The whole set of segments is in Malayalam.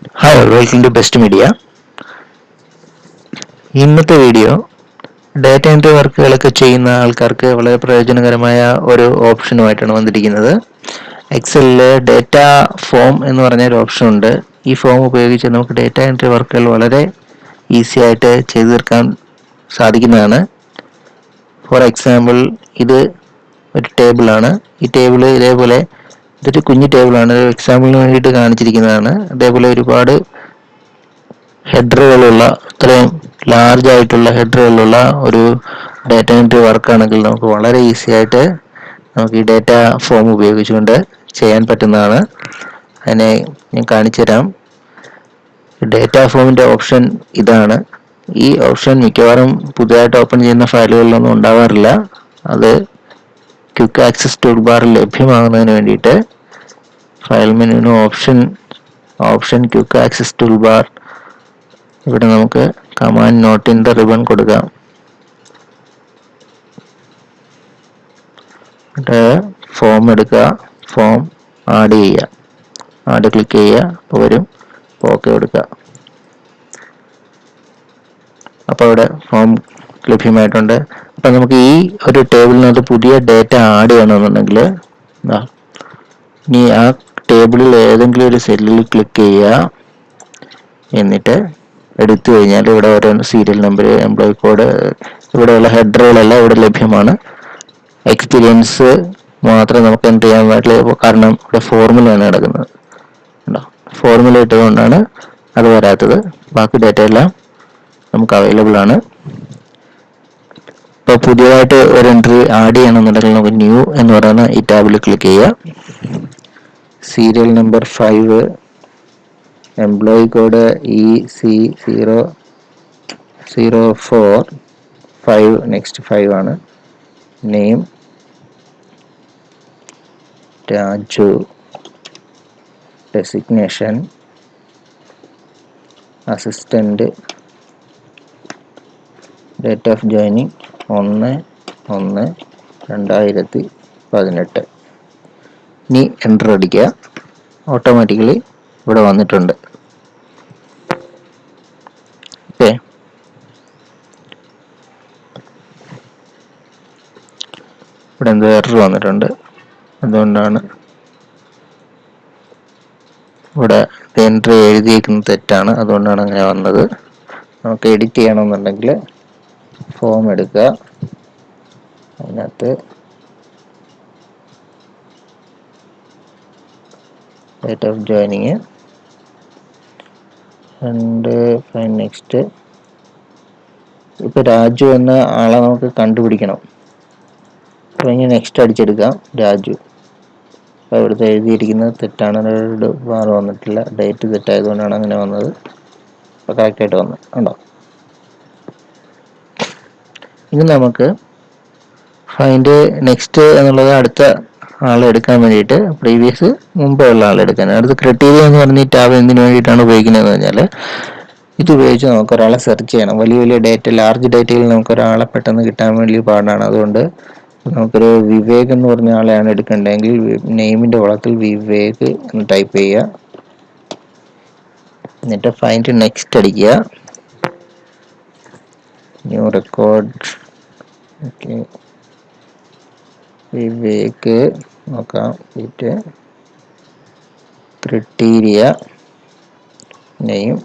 Hi, welcome to Best Media. ഇന്നത്തെ വീഡിയോ ഡാറ്റ എൻട്രി വർക്കുകളൊക്കെ ചെയ്യുന്ന ആൾക്കാർക്ക് വളരെ പ്രയോജനകരമായ ഒരു ഓപ്ഷനുമായിട്ടാണ് വന്നിരിക്കുന്നത്. എക്സലിൽ ഡാറ്റ ഫോം എന്ന് പറഞ്ഞ ഒരു ഓപ്ഷൻ ഉണ്ട്. ഈ ഫോം ഉപയോഗിച്ച് നമുക്ക് ഡാറ്റ എൻട്രി വർക്കുകൾ വളരെ ഈസി ആയിട്ട് ചെയ്തു തീർക്കാൻ സാധിക്കുന്നതാണ്. ഫോർ എക്സാമ്പിൾ, ഇത് ഒരു ടേബിളാണ്. ഈ ടേബിൾ ഇതേപോലെ ഇതൊരു കുഞ്ഞു ടേബിളാണ്. ഒരു എക്സാമ്പിളിന് വേണ്ടിയിട്ട് കാണിച്ചിരിക്കുന്നതാണ്. അതേപോലെ ഒരുപാട് ഹെഡറുകളുള്ള, ഇത്രയും ലാർജ് ആയിട്ടുള്ള ഹെഡറുകളുള്ള ഒരു ഡാറ്റ എൻട്രി വർക്കാണെങ്കിൽ നമുക്ക് വളരെ ഈസി ആയിട്ട് നമുക്ക് ഈ ഡാറ്റ ഫോം ഉപയോഗിച്ചുകൊണ്ട് ചെയ്യാൻ പറ്റുന്നതാണ്. അതിനെ ഞാൻ കാണിച്ചു തരാം. ഡാറ്റ ഫോമിന്റെ ഓപ്ഷൻ ഇതാണ്. ഈ ഓപ്ഷൻ മിക്കവാറും പുതിയതായിട്ട് ഓപ്പൺ ചെയ്യുന്ന ഫയലുകളിലൊന്നും ഉണ്ടാവാറില്ല. അത് ക്വിക്ക് ആക്സസ് ടൂൾ ബാറിൽ ലഭ്യമാകുന്നതിന് വേണ്ടിയിട്ട് ഫയൽ മെനുവിന് option quick access tool bar, ഇവിടെ നമുക്ക് command not in the ribbon കൊടുക്കാം. ഫോം എടുക്കുക, ഫോം ആഡ് ചെയ്യുക, ആഡ് ക്ലിക്ക് ചെയ്യുക, അപ്പോൾ വരും. ഓക്കെ കൊടുക്കുക. അപ്പോൾ ഇവിടെ ഫോം ലഭ്യമായിട്ടുണ്ട്. അപ്പം നമുക്ക് ഈ ഒരു ടേബിളിനകത്ത് പുതിയ ഡേറ്റ ആഡ് ചെയ്യണമെന്നുണ്ടെങ്കിൽ ഇനി ആ ടേബിളിൽ ഏതെങ്കിലും ഒരു സെല്ലിൽ ക്ലിക്ക് ചെയ്യുക. എന്നിട്ട് എടുത്തു കഴിഞ്ഞാൽ ഇവിടെ ഓരോ സീരിയൽ നമ്പർ, എംപ്ലോയി കോഡ്, ഇവിടെയുള്ള ഹെഡറുകളെല്ലാം ഇവിടെ ലഭ്യമാണ്. എക്സ്പീരിയൻസ് മാത്രമേ നമുക്ക് എന്ത് ചെയ്യാൻ പറ്റില്ല, കാരണം ഇവിടെ ഫോർമുലയാണ് കിടക്കുന്നത്. ഫോർമുല ഇട്ടുകൊണ്ടാണ് അത് വരാത്തത്. ബാക്കി ഡേറ്റ എല്ലാം നമുക്ക് അവൈലബിൾ ആണ്. ഇപ്പോൾ പുതിയതായിട്ട് ഒരു എൻട്രി ആഡ് ചെയ്യണമെന്നുണ്ടെങ്കിൽ നമുക്ക് ന്യൂ എന്ന് പറയുന്ന ഈ ടാബിൽ ക്ലിക്ക് ചെയ്യുക. Serial number 5, employee code EC004, next 5 ആണ്. Name Raju, designation assistant, date of joining 1/1/2018. ഇനി എൻ്റർ അടിക്കുക. ഓട്ടോമാറ്റിക്കലി ഇവിടെ വന്നിട്ടുണ്ട്. ഓക്കെ, ഇവിടെ എന്തോ എറർ വന്നിട്ടുണ്ട്. അതുകൊണ്ടാണ് ഇവിടെ എൻട്രി എഴുതിയിരിക്കുന്നത് തെറ്റാണ്. അതുകൊണ്ടാണ് അങ്ങനെ വന്നത്. നമുക്ക് എഡിറ്റ് ചെയ്യണമെന്നുണ്ടെങ്കിൽ ഫോം എടുക്കുക, അതിനകത്ത് date of joining and fine next. ഇപ്പോൾ രാജു എന്ന ആളെ നമുക്ക് കണ്ടുപിടിക്കണം. അപ്പോൾ ഇങ്ങനെ നെക്സ്റ്റ് അടിച്ചെടുക്കാം. രാജു. അപ്പോൾ ഇവിടുത്തെ എഴുതിയിരിക്കുന്നത് തെറ്റാണ്. റെഡ് ബാർ വന്നിട്ടില്ല. ഡേറ്റ് തെറ്റായതുകൊണ്ടാണ് അങ്ങനെ വന്നത്. അപ്പോൾ കറക്റ്റായിട്ട് വന്നു ഉണ്ടോ. ഇനി നമുക്ക് ഫൈൻഡ് നെക്സ്റ്റ് എന്നുള്ളത് അടുത്ത ആളെ എടുക്കാൻ വേണ്ടിയിട്ട്, പ്രീവിയസ് മുമ്പേ ഉള്ള ആളെ എടുക്കാൻ. അടുത്ത ക്രൈറ്റീരിയ എന്ന് പറഞ്ഞ ഈ ടാബ് എന്തിനു വേണ്ടിയിട്ടാണ് ഉപയോഗിക്കുന്നതെന്ന് പറഞ്ഞാൽ, ഇത് ഉപയോഗിച്ച് നമുക്ക് ഒരാളെ സെർച്ച് ചെയ്യണം. വലിയ വലിയ ഡേറ്റ, ലാർജ് ഡേറ്റയിൽ നമുക്ക് ഒരാളെ പെട്ടെന്ന് കിട്ടാൻ വേണ്ടി പാടാണ്. അതുകൊണ്ട് നമുക്കൊരു വിവേക് എന്ന് പറഞ്ഞ ആളെയാണ് എടുക്കേണ്ടതെങ്കിൽ നെയിമിന്റെ വളത്തിൽ വിവേക് എന്ന് ടൈപ്പ് ചെയ്യുക. എന്നിട്ട് ഫൈൻഡ് നെക്സ്റ്റ് അടിക്കുക. New record. ഓക്കെ, വിവേക് നോക്കാം. ക്രൈറ്റീരിയ നെയിം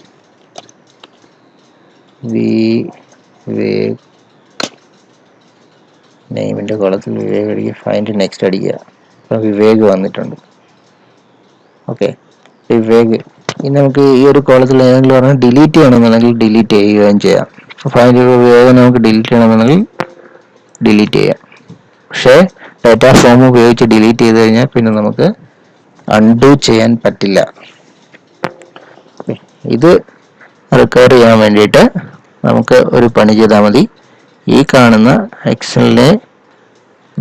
വിവേക്, നെയിമിന്റെ കോളത്തിൽ വിവേക് അടിക്കുക. ഫൈൻഡ് നെക്സ്റ്റ് അടിക്കുക. അപ്പോൾ വിവേക് വന്നിട്ടുണ്ട്. ഓക്കെ, വിവേക്. ഇനി നമുക്ക് ഈ ഒരു കോളത്തിൽ ഏതെങ്കിലും പറഞ്ഞാൽ ഡിലീറ്റ് ചെയ്യണമെന്നുണ്ടെങ്കിൽ ഡിലീറ്റ് ചെയ്യുകയും ചെയ്യാം. ഫൈൻഡ് വിവേക് നമുക്ക് ഡിലീറ്റ് ചെയ്യണമെന്നുണ്ടെങ്കിൽ ഡിലീറ്റ് ചെയ്യാം. പക്ഷേ ഡാറ്റ ഫോം ഉപയോഗിച്ച് ഡിലീറ്റ് ചെയ്ത് കഴിഞ്ഞാൽ പിന്നെ നമുക്ക് അൺഡു ചെയ്യാൻ പറ്റില്ല. ഇത് റിക്കവർ ചെയ്യാൻ വേണ്ടിയിട്ട് നമുക്ക് ഒരു പണി ചെയ്താൽ മതി. ഈ കാണുന്ന എക്സലിനെ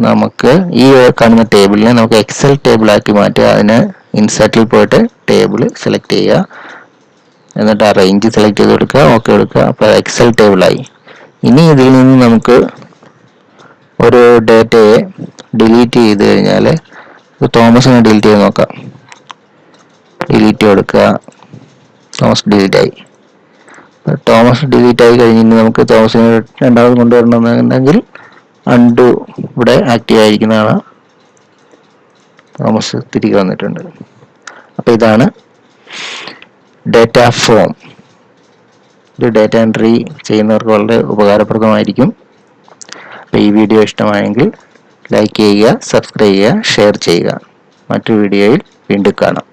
നമുക്ക്, ഈ കാണുന്ന ടേബിളിനെ നമുക്ക് എക്സൽ ടേബിളാക്കി മാറ്റുക. അതിന് ഇൻസെർട്ടിൽ പോയിട്ട് ടേബിൾ സെലക്ട് ചെയ്യുക. എന്നിട്ട് ആ റേഞ്ച് സെലക്ട് ചെയ്ത് കൊടുക്കുക. ഓക്കെ കൊടുക്കുക. അപ്പോൾ എക്സൽ ടേബിളായി. ഇനി ഇതിൽ നിന്ന് നമുക്ക് ഒരു ഡേറ്റയെ ഡിലീറ്റ് ചെയ്ത് കഴിഞ്ഞാൽ, തോമസിനെ ഡിലീറ്റ് ചെയ്ത് നോക്കാം. ഡിലീറ്റ് കൊടുക്കുക. തോമസ് ഡിലീറ്റ് ആയി. തോമസ് ഡിലീറ്റ് ആയി കഴിഞ്ഞ് നമുക്ക് തോമസിനെ രണ്ടാമത് കൊണ്ടുവരണമെന്നുണ്ടെങ്കിൽ അൺഡു ഇവിടെ ആക്റ്റീവ് ആയിരിക്കുന്നതാണ്. തോമസ് തിരികെ വന്നിട്ടുണ്ട്. അപ്പോൾ ഇതാണ് ഡേറ്റ ഫോം. ഇത് ഡേറ്റ എൻട്രി ചെയ്യുന്നവർക്ക് വളരെ ഉപകാരപ്രദമായിരിക്കും. അപ്പോൾ ഈ വീഡിയോ ഇഷ്ടമായെങ്കിൽ ലൈക്ക് ചെയ്യുക, സബ്സ്ക്രൈബ് ചെയ്യുക, ഷെയർ ചെയ്യുക. മറ്റൊരു വീഡിയോയിൽ വീണ്ടും കാണാം.